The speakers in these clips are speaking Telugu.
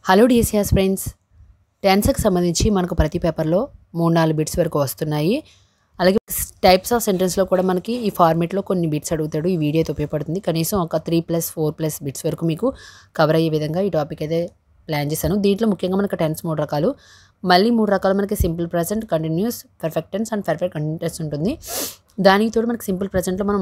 హలో డిఎస్సిఎస్ ఫ్రెండ్స్, టెన్స్కి సంబంధించి మనకు ప్రతి పేపర్లో 3-4 బిట్స్ వరకు వస్తున్నాయి. అలాగే టైప్స్ ఆఫ్ సెంటెన్స్లో కూడా మనకి ఈ ఫార్మేట్లో కొన్ని బిట్స్ అడుగుతాడు. ఈ వీడియో అయితే ఉపయోగపడుతుంది. కనీసం ఒక 3+4+ బిట్స్ వరకు మీకు కవర్ అయ్యే విధంగా ఈ టాపిక్ అయితే ప్లాన్ చేశాను. దీంట్లో ముఖ్యంగా మనకు టెన్స్ 3 రకాలు, మళ్ళీ 3 రకాలు మనకి simple present, continuous, perfect tense and perfect continuous ఉంటుంది. దానికి తోడు మనకి సింపుల్ ప్రెజెంట్లో మనం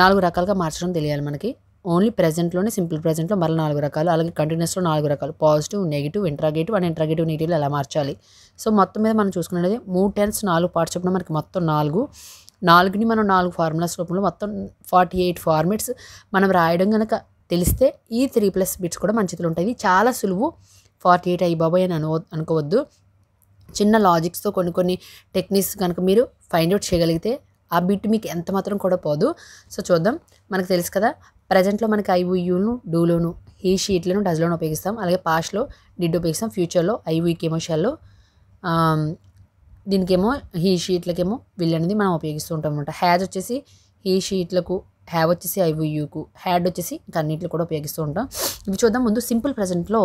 4 రకాలుగా మార్చడం తెలియాలి. మనకి ఓన్లీ ప్రెజెంట్లోనే సింపుల్ ప్రెజెంట్లో మళ్ళీ 4 రకాలు, అలాగే కంటిన్యూస్లో 4 రకాలు, positive, negative, interrogative and interrogative నెగిటివ్లో ఎలా మార్చాలి. సో మొత్తం మీద మనం చూసుకున్నది 3 టెన్స్ 4 పార్ట్స్ చొప్పున మనకి మొత్తం 4ని మనం 4 ఫార్ములాస్ రూపంలో మొత్తం 48 ఫార్మేట్స్ మనం రాయడం కనుక తెలిస్తే ఈ 3+ బిట్స్ కూడా మన చేతిలో ఉంటాయి. చాలా సులువు. 48 అయ్యి బాబాయ్ అని అనుకోవద్దు. చిన్న లాజిక్స్తో కొన్ని టెక్నిక్స్ కనుక మీరు ఫైండ్ అవుట్ చేయగలిగితే ఆ బిట్ మీకు ఎంత మాత్రం కూడా పోదు. సో చూద్దాం. మనకు తెలుసు కదా, ప్రజెంట్లో మనకి ఐవుయూను, డూలోను, ఈ షీట్లను డజ్లోను ఉపయోగిస్తాం. అలాగే పాస్ట్లో డిడ్ ఉపయోగిస్తాం. ఫ్యూచర్లో ఐవుకేమో షెల్లో, దీనికేమో ఈ షీట్లకేమో విల్ అనేది మనం ఉపయోగిస్తూ ఉంటాం అనమాట. హ్యాజ్ వచ్చేసి ఈ షీట్లకు, హ్యావ్ వచ్చేసి ఐవుయూకు, హ్యాడ్ వచ్చేసి అన్నింటిలో కూడా ఉపయోగిస్తూ ఉంటాం. ఇవి చూద్దాం. ముందు సింపుల్ ప్రెజెంట్లో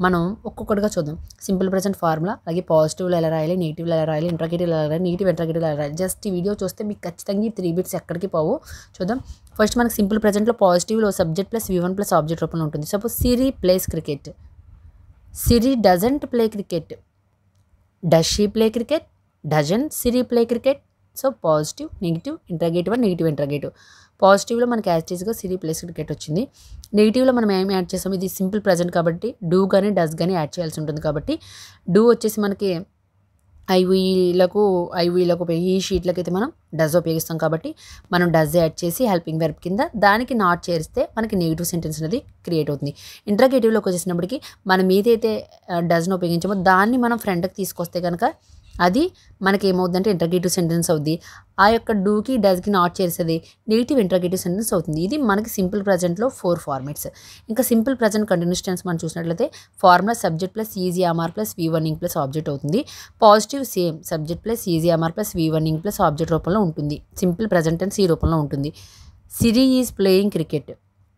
మనం ఒక్కొక్కటిగా చూద్దాం. సింపుల్ ప్రెజెంట్ ఫార్ములా, అలాగే పాజిటివ్లో ఎలా రాయాలి, నెగిటివ్లో ఎలా రాయాలి, ఇంట్రాగేటివ్లో ఎలా రాయాలి, నెగిటివ్ ఇంట్రాగేటివ్లో ఎలా రాయాలి. జస్ట్ ఈ వీడియో చూస్తే మీకు ఖచ్చితంగా ఈ 3 బిట్స్ ఎక్కడికి పోవు. చూద్దాం. ఫస్ట్ మనకి సింపుల్ ప్రెజెంట్లో పాజిటివ్లో subject plus V1 plus object రూపంలో ఉంటుంది. Suppose Siri plays cricket. Siri doesn't play cricket. Does she play cricket? Doesn't Siri play cricket? So positive, negative, interrogative and negative interrogative. పాజిటివ్లో మనకి యాజ్టీస్గా సిరి ప్లేస్ క్రికెట్ వచ్చింది. నెగిటివ్లో మనం ఏమి యాడ్ చేస్తాం, ఇది సింపుల్ ప్రెజెంట్ కాబట్టి డూ కానీ డస్ కానీ యాడ్ చేయాల్సి ఉంటుంది. కాబట్టి డూ వచ్చేసి మనకి ఐవీలకు ఈ షీట్లకి అయితే మనం డస్ ఉపయోగిస్తాం. కాబట్టి మనం డస్ యాడ్ చేసి హెల్పింగ్ వెర్బ్ కింద దానికి నాట్ చేరిస్తే మనకి నెగిటివ్ సెంటెన్స్ అనేది క్రియేట్ అవుతుంది. ఇంట్రాగేటివ్లోకి వచ్చేసినప్పటికీ మనం ఏదైతే డస్ను ఉపయోగించామో దాన్ని మనం ఫ్రంట్కి తీసుకొస్తే కనుక అది మనకి ఏమవుతుందంటే ఇంట్రాగేటివ్ సెంటెన్స్ అవుద్ది. ఆ యొక్క డూకి డస్కి నాట్ చేసేది నెగిటివ్ ఇంట్రాగేటివ్ సెంటెన్స్ అవుతుంది. ఇది మనకి సింపుల్ ప్రెజెంట్లో 4 ఫార్మేట్స్. ఇంకా సింపుల్ ప్రెజెంట్ కంటిన్యూస్ టెన్స్ మనం చూసినట్లయితే ఫార్ములా సబ్జెక్ట్ ప్లస్ ఈజీఆర్ఆర్ ప్లస్ V1 ప్లస్ ఆబ్జెక్ట్ అవుతుంది. పాజిటివ్ సేమ్ సబ్జెక్ట్ ప్లస్ ఈజీఆర్ఆర్ ప్లస్ V1 ప్లస్ ఆబ్జెక్ట్ రూపంలో ఉంటుంది. సింపుల్ ప్రెజెంట్ టెన్స్ ఈ రూపంలో ఉంటుంది. Siri is playing cricket.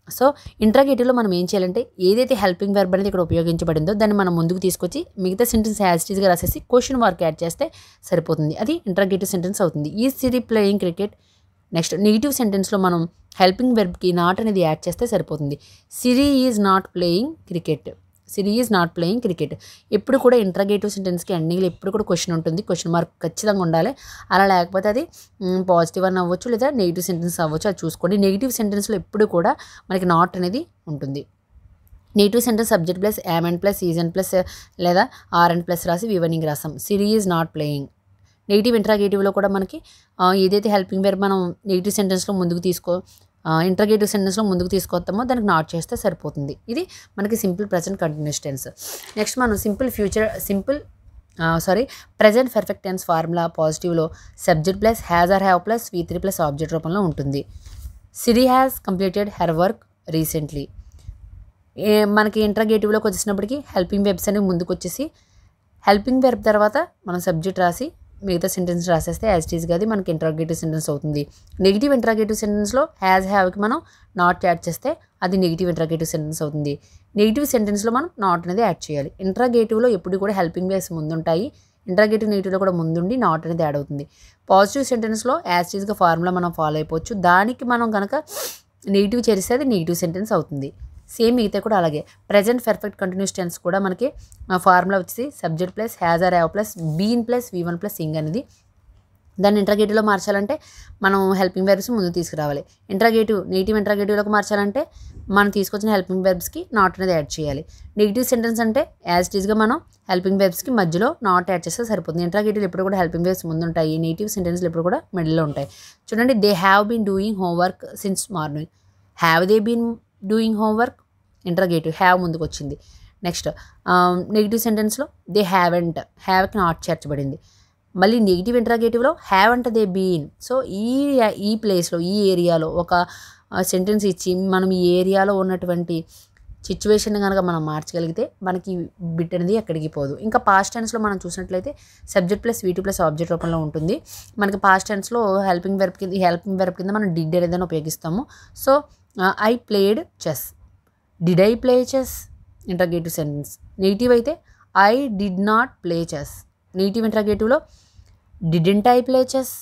So ఇంట్రాగేటివ్లో మనం ఏం చేయాలంటే ఏదైతే హెల్పింగ్ వెర్బ్ అనేది ఇక్కడ ఉపయోగించబడిందో దాన్ని మనం ముందుకు తీసుకొచ్చి మిగతా సెంటెన్స్ యాజ్ టీజ్గా రాసేసి క్వశ్చన్ మార్క్ యాడ్ చేస్తే సరిపోతుంది. అది ఇంట్రాగేటివ్ సెంటెన్స్ అవుతుంది. ఈ Siri playing cricket. Next negative సెంటెన్స్లో మనం హెల్పింగ్ వెర్బ్కి నాట్ అనేది యాడ్ చేస్తే సరిపోతుంది. Siri is not playing cricket. Siri is not playing cricket. ఎప్పుడు కూడా ఇంట్రాగేటివ్ సెంటెన్స్కి ఎండింగ్లో ఎప్పుడు కూడా క్వశ్చన్ ఉంటుంది. క్వశ్చన్ మార్క్ ఖచ్చితంగా ఉండాలి. అలా లేకపోతే అది పాజిటివ్ అని అవ్వచ్చు లేదా నెగిటివ్ సెంటెన్స్ అవ్వచ్చు. అది చూసుకోండి. నెగిటివ్ సెంటెన్స్లో ఎప్పుడు కూడా మనకి నాట్ అనేది ఉంటుంది. Negative sentence subject plus yam plus ఈజన్ plus లేదా ఆర్ఎన్ ప్లస్ రాసి V1 రాస్తాం. సిరి ఈజ్ నాట్ ప్లేయింగ్. నెగిటివ్ ఇంట్రాగేటివ్లో కూడా మనకి ఏదైతే హెల్పింగ్ వెర్బ్ మనం నెగిటివ్ సెంటెన్స్లో ముందుకు ఇంట్రాగేటివ్ సెంటెన్స్లో ముందుకు తీసుకొస్తామో దానికి నాట్ చేస్తే సరిపోతుంది. ఇది మనకి simple present continuous tense. Next మనం ప్రెజెంట్ పర్ఫెక్ట్ టెన్స్ ఫార్ములా పాజిటివ్లో subject plus has or have plus V3 plus object రూపంలో ఉంటుంది. Siri has completed her work recently. మనకి ఇంట్రాగేటివ్లోకి వచ్చేసినప్పటికీ హెల్పింగ్ వెర్బ్స్ అనేవి ముందుకు వచ్చేసి హెల్పింగ్ వెర్బ్ తర్వాత మనం సబ్జెక్ట్ రాసి మిగతా సెంటెన్స్ రాసేస్తే యాజ్ టీజ్గా అది మనకి ఇంట్రాగేటివ్ సెంటెన్స్ అవుతుంది. నెగిటివ్ ఇంట్రాగేటివ్ సెంటెన్స్లో హ్యాజ్ హ్యావ్కి మనం నాట్ యాడ్ చేస్తే అది నెగిటివ్ ఇంట్రాగేటివ్ సెంటెన్స్ అవుతుంది. నెగిటివ్ సెంటెన్స్లో మనం నాట్ అనేది యాడ్ చేయాలి. ఇంట్రాగేటివ్లో ఎప్పుడు కూడా హెల్పింగ్ వెర్బ్స్ ముందుంటాయి. ఇంట్రాగేటివ్ నెగిటివ్లో కూడా ముందుండి నాట్ అనేది యాడ్ అవుతుంది. పాజిటివ్ సెంటెన్స్లో యాజ్ టీజ్గా ఫార్ములా మనం ఫాలో అయిపోవచ్చు. దానికి మనం కనుక నెగిటివ్ చేరిస్తే అది నెగిటివ్ సెంటెన్స్ అవుతుంది. సేమ్ మిగతా కూడా అలాగే. ప్రెజెంట్ పర్ఫెక్ట్ కంటిన్యూస్ టెన్స్ కూడా మనకి ఫార్ములా వచ్చేసి subject plus has or have plus been plus V1 plus సింగ్ అనేది. దాన్ని ఇంట్రాగేటివ్లో మార్చాలంటే మనం హెల్పింగ్ వెర్బ్స్ ముందు తీసుకురావాలి. నెగిటివ్ ఇంట్రాగేటివ్లోకి మార్చాలంటే మనం తీసుకొచ్చిన హెల్పింగ్ వెర్బ్స్కి నాట్ అనేది యాడ్ చేయాలి. నెగిటివ్ సెంటెన్స్ అంటే యాజ్ టీజ్గా మనం హెల్పింగ్ వెర్బ్స్కి మధ్యలో నాట్ యాడ్ చేస్తే సరిపోతుంది. ఇంట్రాగేటివ్లు ఎప్పుడు కూడా హెల్పింగ్ వెర్బ్స్ ముందు ఉంటాయి. నెగిటివ్ సెంటెన్స్లు ఎప్పుడు కూడా మిడిల్లో ఉంటాయి. చూడండి, they have been doing homework since morning. Have they been doing homework. Interrogative have ముందుకు వచ్చింది. నెక్స్ట్ నెగిటివ్ సెంటెన్స్లో దే హ్యావ్కి నాట్ చేర్చబడింది. మళ్ళీ నెగిటివ్ ఇంట్రాగేటివ్లో హ్యావ్ అంటే దే బీన్. సో ఈ ప్లేస్లో ఈ ఏరియాలో ఒక సెంటెన్స్ ఇచ్చి మనం ఈ ఏరియాలో ఉన్నటువంటి సిచ్యువేషన్ కనుక మనం మార్చగలిగితే మనకి బిట్ అనేది ఎక్కడికి పోదు. ఇంకా పాస్ట్ టెన్స్లో మనం చూసినట్లయితే subject plus V2 plus object రూపంలో ఉంటుంది. మనకి పాస్ట్ టెన్స్లో హెల్పింగ్ వెర్బ్ కింద మనం డిడ్ ఏదైనా ఉపయోగిస్తాము. So I played chess. Did I play chess? Interrogative sentence. Negative అయితే I did not play chess. Negative ఇంట్రాగేటివ్లో డిడెంట్ ఐ ప్లే చెస్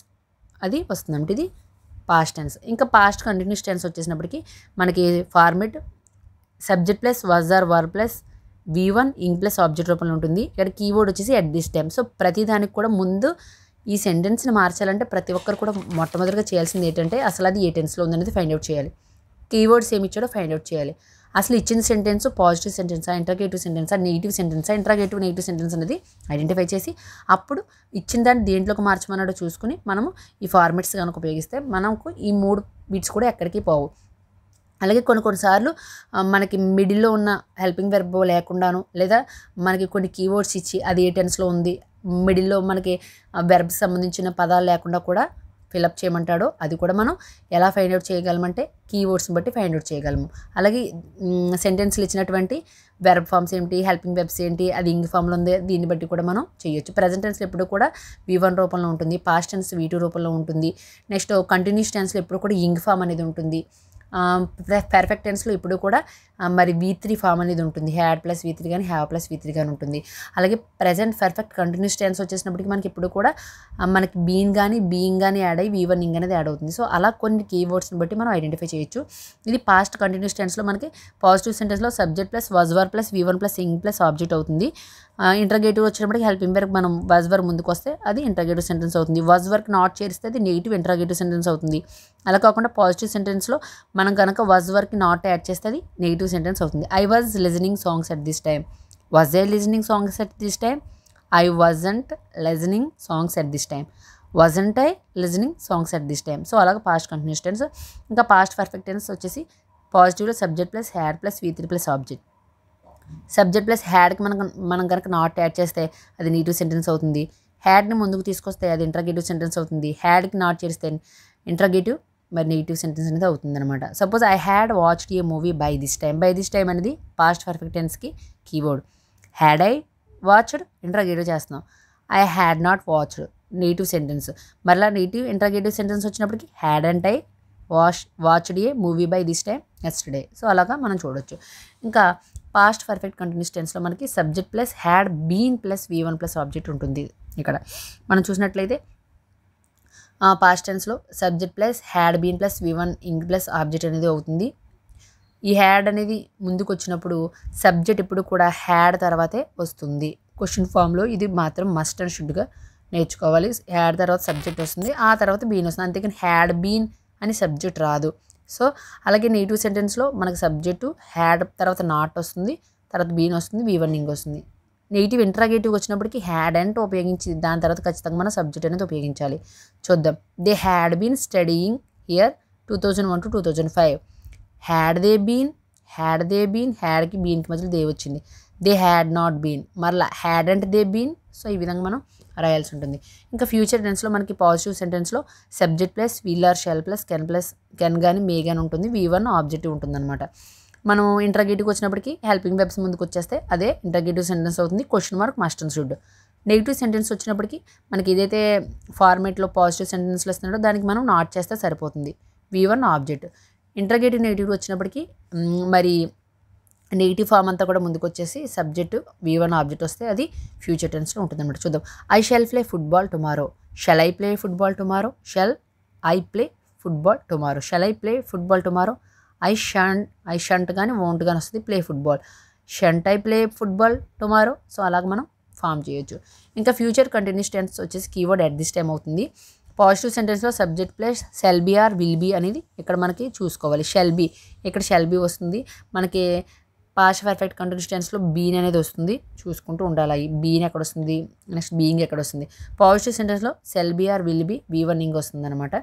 అది వస్తుందంటే ఇది పాస్ట్ టెన్స్. ఇంకా పాస్ట్ కంటిన్యూస్ టెన్స్ వచ్చేసినప్పటికీ మనకి format subject plus was or were plus V1 ing plus object రూపంలో ఉంటుంది. ఇక్కడ కీవర్డ్ వచ్చేసి ఎట్ దిస్ టైమ్. సో ప్రతి దానికి కూడా ముందు ఈ సెంటెన్స్ని మార్చాలంటే ప్రతి ఒక్కరు కూడా మొట్టమొదటిగా చేయాల్సింది ఏంటంటే అసలు అది ఏ టెన్స్లో ఉందనేది ఫైండ్ అవుట్ చేయాలి. కీవర్డ్స్ ఏమి ఇచ్చాడో ఫైండ్ అవుట్ చేయాలి. అసలు ఇచ్చిన సెంటెన్స్ పాజిటివ్ సెంటెన్సా, ఇంట్రాగేటివ్ సెంటెన్సా, నెగిటివ్ సెంటెన్సా, ఇంట్రాగేటివ్ నెగిటివ్ సెంటెన్స్ అనేది ఐడెంటిఫై చేసి అప్పుడు ఇచ్చిన దాన్ని దేంట్లోకి మార్చమన్నాడో చూసుకుని మనము ఈ ఫార్మాట్స్ కనుక ఉపయోగిస్తే మనకు ఈ 3 బిట్స్ కూడా ఎక్కడికి పోవు. అలాగే కొన్నిసార్లు మనకి మిడిల్లో ఉన్న హెల్పింగ్ వెర్బ్ లేకుండాను లేదా మనకి కొన్ని కీవర్డ్స్ ఇచ్చి అది ఏ టెన్స్లో ఉంది, మిడిల్లో మనకి వెర్బ్స్ సంబంధించిన పదాలు లేకుండా కూడా ఫిలప్ చేయమంటాడో అది కూడా మనం ఎలా ఫైండ్ అవుట్ చేయగలమంటే కీవర్డ్స్ని బట్టి ఫైండ్ అవుట్ చేయగలము. అలాగే సెంటెన్స్లు ఇచ్చినటువంటి వెర్బ్ ఫామ్స్ ఏంటి, హెల్పింగ్ వెర్బ్స్ ఏంటి, అది ఇంగ్ ఫామ్లో ఉంది, దీన్ని బట్టి కూడా మనం చేయొచ్చు. ప్రెజెంట్ టెన్స్లో ఎప్పుడు కూడా V1 రూపంలో ఉంటుంది, పాస్ట్ టెన్స్ V2 రూపంలో ఉంటుంది. నెక్స్ట్ కంటిన్యూస్ టెన్స్లో ఎప్పుడు కూడా ఇంగ్ ఫామ్ అనేది ఉంటుంది. పర్ఫెక్ట్ టెన్స్లో ఇప్పుడు కూడా మరి V3 ఫామ్ అనేది ఉంటుంది. హ్యాడ్ ప్లస్ V3 కానీ హ్యావ్ ప్లస్ V3 కానీ ఉంటుంది. అలాగే ప్రజెంట్ పర్ఫెక్ట్ కంటిన్యూస్ టెన్స్ వచ్చేసినప్పటికీ మనకి ఇప్పుడు కూడా మనకి బీన్ కానీ బీయింగ్ కానీ యాడ్ అయ్యి V1 ఇంగ్ అనేది యాడ్ అవుతుంది. సో అలా కొన్ని కీవర్డ్స్ని బట్టి మనం ఐడెంటిఫై చేయొచ్చు. ఇది పాస్ట్ కంటిన్యూస్ టెన్స్లో మనకి పాజిటివ్ సెంటెన్స్లో subject plus was were plus V1 plus ing plus object అవుతుంది. ఇంట్రాగేటివ్ వచ్చినప్పటికి హెల్పింగ్ వెర్బ్ మనం వాజ్ వర్ ముందుకు వస్తే అది ఇంట్రాగేటివ్ సెంటెన్స్ అవుతుంది. వాజ్ వర్క్ నాట్ చేరిస్తే అది నెగిటివ్ ఇంట్రాగేటివ్ సెంటెన్స్ అవుతుంది. అలా కాకుండా పాజిటివ్ సెంటెన్స్లో మనం కనుక వాజ్ వర్క్ నాట్ యాడ్ చేస్తే అది నెగిటివ్ సెంటెన్స్ అవుతుంది. I was listening songs at this time. Was I listening songs at this time? I wasn't listening songs at this time. Wasn't I listening songs at this time. So అలాగే పాస్ట్ కంటిన్యూస్ టెన్స్. ఇంకా పాస్ట్ పర్ఫెక్ట్ టెన్స్ వచ్చేసి పాజిటివ్లో subject plus had plus V3 plus object. Subject plus హ్యాడ్కి మనం కనుక నాట్ యాడ్ చేస్తే అది నెగిటివ్ సెంటెన్స్ అవుతుంది. హ్యాడ్ని ముందుకు తీసుకొస్తే అది ఇంట్రాగేటివ్ సెంటెన్స్ అవుతుంది. హ్యాడ్కి నాట్ చేస్తే ఇంట్రాగేటివ్ మరి నెగిటివ్ సెంటెన్స్ అనేది అవుతుంది అనమాట. Suppose I had watched a movie by this time. By this time అనేది పాస్ట్ పర్ఫెక్ట్ టెన్స్కి keyword. Had I watched interrogative చేస్తున్నాం. I had not watched negative sentence. మరలా నెగిటివ్ ఇంట్రాగేటివ్ సెంటెన్స్ వచ్చినప్పటికీ had and I watched a movie by this time yesterday. So అలాగా మనం చూడొచ్చు. ఇంకా పాస్ట్ పర్ఫెక్ట్ కంటిన్యూస్ టెన్స్లో మనకి subject plus had been plus V1 plus object ఉంటుంది. ఇక్కడ మనం చూసినట్లయితే పాస్ట్ టెన్స్లో subject plus had been plus V1 ing plus object అనేది అవుతుంది. ఈ హ్యాడ్ అనేది ముందుకు వచ్చినప్పుడు సబ్జెక్ట్ ఇప్పుడు కూడా హ్యాడ్ తర్వాతే వస్తుంది. క్వశ్చన్ ఫామ్లో ఇది మాత్రం మస్ట్ అండ్ షుడ్గా నేర్చుకోవాలి. హ్యాడ్ తర్వాత సబ్జెక్ట్ వస్తుంది, ఆ తర్వాత బీన్ వస్తుంది. అంతేకాని హ్యాడ్ బీన్ అని సబ్జెక్ట్ రాదు. సో అలాగే నెగిటివ్ సెంటెన్స్లో మనకు సబ్జెక్టు హ్యాడ్ తర్వాత నాట్ వస్తుంది, తర్వాత బీన్ వస్తుంది, V1 ఇంగ్ వస్తుంది. నెగిటివ్ ఇంట్రాగేటివ్ వచ్చినప్పటికీ హ్యాడ్ అండ్ ఉపయోగించి దాని తర్వాత ఖచ్చితంగా మనం సబ్జెక్ట్ అనేది ఉపయోగించాలి. చూద్దాం. They had been studying here 2001 to 2005. Had they been హ్యాడ్కి బీన్కి మధ్యలో దే వచ్చింది. దే హ్యాడ్ నాట్ బీన్, మరలా had and they been. So ఈ విధంగా మనం రాయాల్సి ఉంటుంది. ఇంకా ఫ్యూచర్ టెన్స్లో మనకి పాజిటివ్ సెంటెన్స్లో subject plus will or shall plus can కానీ మే కానీ ఉంటుంది. V1 ఆబ్జెక్టివ్ ఉంటుంది అనమాట. మనం ఇంట్రాగేటివ్కి వచ్చినప్పటికీ హెల్పింగ్ వెబ్స్ ముందుకు వచ్చేస్తే అదే ఇంట్రాగేటివ్ సెంటెన్స్ అవుతుంది. Question mark must and should. Negative sentence వచ్చినప్పటికీ మనకి ఏదైతే ఫార్మేట్లో పాజిటివ్ సెంటెన్స్లో వస్తున్నాడో దానికి మనం నాట్ చేస్తే సరిపోతుంది. V1 object. ఇంట్రాగేటివ్ నెగిటివ్ వచ్చినప్పటికీ మరి నెగిటివ్ ఫామ్ అంతా కూడా ముందుకు వచ్చేసి సబ్జెక్టు V1 ఆబ్జెక్ట్ వస్తే అది ఫ్యూచర్ టెన్స్లో ఉంటుంది అనమాట. చూద్దాం. I shall play football tomorrow. Shall I play football tomorrow. Shall I play football tomorrow. Shall I play football tomorrow. I shan't కానీ వోంట్ కానీ వస్తుంది. Play football. Shan't I play football tomorrow. So అలాగ మనం ఫామ్ చేయొచ్చు. ఇంకా ఫ్యూచర్ కంటిన్యూస్ టెన్స్ వచ్చేసి కీవర్డ్ ఎట్ దిస్ టైమ్ అవుతుంది. పాజిటివ్ సెంటెన్స్లో subject plus shall be or will be అనేది ఇక్కడ మనకి చూసుకోవాలి. షెల్ బీ, ఇక్కడ షెల్ బీ వస్తుంది. మనకి పాస్ట్ పర్ఫెక్ట్ కంటిన్యూస్ టెన్స్లో బీన్ అనేది వస్తుంది, చూసుకుంటూ ఉండాలి. బీన్ ఎక్కడ వస్తుంది, నెక్స్ట్ బీయింగ్ ఎక్కడ వస్తుంది. పాజిటివ్ సెంటెన్స్లో shall be or will be V1 ing వస్తుంది అనమాట.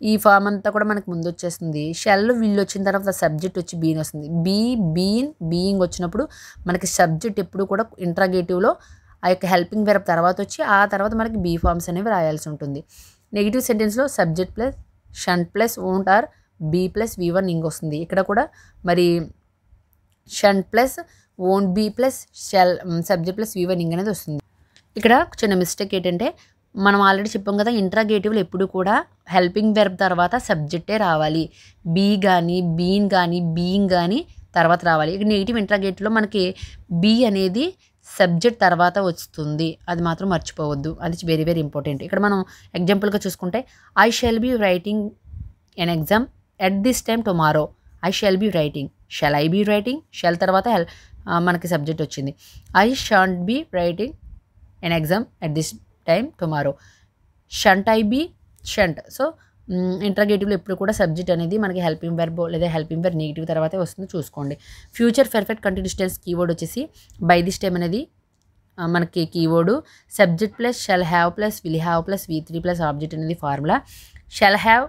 ఈ ఫామ్ అంతా కూడా మనకు ముందు వచ్చేస్తుంది. షెల్ విల్ వచ్చిన తర్వాత సబ్జెక్ట్ వచ్చి బీన్ వస్తుంది. బీయింగ్ వచ్చినప్పుడు మనకి సబ్జెక్ట్ ఎప్పుడు కూడా ఇంట్రాగేటివ్లో ఆ యొక్క హెల్పింగ్ వెర్బ్ తర్వాత వచ్చి ఆ తర్వాత మనకి బీ ఫామ్స్ అనేవి రాయాల్సి ఉంటుంది. నెగిటివ్ సెంటెన్స్లో subject plus shan't plus won't or be plus V1 ing వస్తుంది. ఇక్కడ కూడా మరి shan't plus won't be plus shall subject plus V1 ing అనేది వస్తుంది. ఇక్కడ చిన్న మిస్టేక్ ఏంటంటే మనం ఆల్రెడీ చెప్పాం కదా, ఇంట్రాగేటివ్లో ఎప్పుడు కూడా హెల్పింగ్ వెర్బ్ తర్వాత సబ్జెక్టే రావాలి. బీ కానీ బీన్ కానీ బీయింగ్ కానీ తర్వాత రావాలి. ఇక నెగిటివ్ ఇంట్రాగేటివ్లో మనకి బీ అనేది సబ్జెక్ట్ తర్వాత వస్తుంది, అది మాత్రం మర్చిపోవద్దు, అది వెరీ వెరీ ఇంపార్టెంట్. ఇక్కడ మనం ఎగ్జాంపుల్గా చూసుకుంటే I shall be writing an exam at this time tomorrow. I shall be writing, shall I be writing, shall తర్వాత మనకి సబ్జెక్ట్ వచ్చింది. I shan't be writing an exam at this time tomorrow. Shan't I be, shan't. So ఇంట్రాగేటివ్లో ఎప్పుడు కూడా సబ్జెక్ట్ అనేది మనకి హెల్పింగ్ వెర్బ్ లేదా హెల్పింగ్ వెర్బ్ నెగిటివ్ తర్వాతే వస్తుంది చూసుకోండి. Future perfect continuous tense keyword వచ్చేసి బై దిస్ టైమ్ అనేది మనకి keyword. Subject plus shall have plus will have plus V3 plus object అనేది formula. Shall have,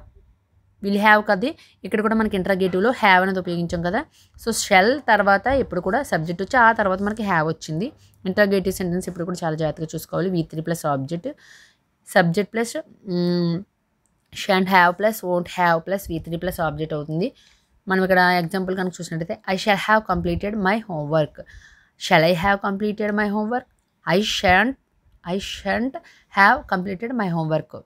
will have కదా, ఇక్కడ కూడా మనకి ఇంట్రాగేటివ్లో హ్యావ్ అనేది ఉపయోగించాం కదా. సో షెల్ తర్వాత ఎప్పుడు కూడా సబ్జెక్ట్ వచ్చి ఆ తర్వాత మనకి హ్యావ్ వచ్చింది. ఇంట్రాగేటివ్ సెంటెన్స్ ఇప్పుడు కూడా చాలా జాగ్రత్తగా చూసుకోవాలి. V3 plus object, subject plus shunt have plus won't have plus V3 plus object అవుతుంది. మనం ఇక్కడ ఎగ్జాంపుల్ కనుక చూసినట్టయితే I shall have completed my homework. Shall I have completed my homework? I shunt have completed my homework.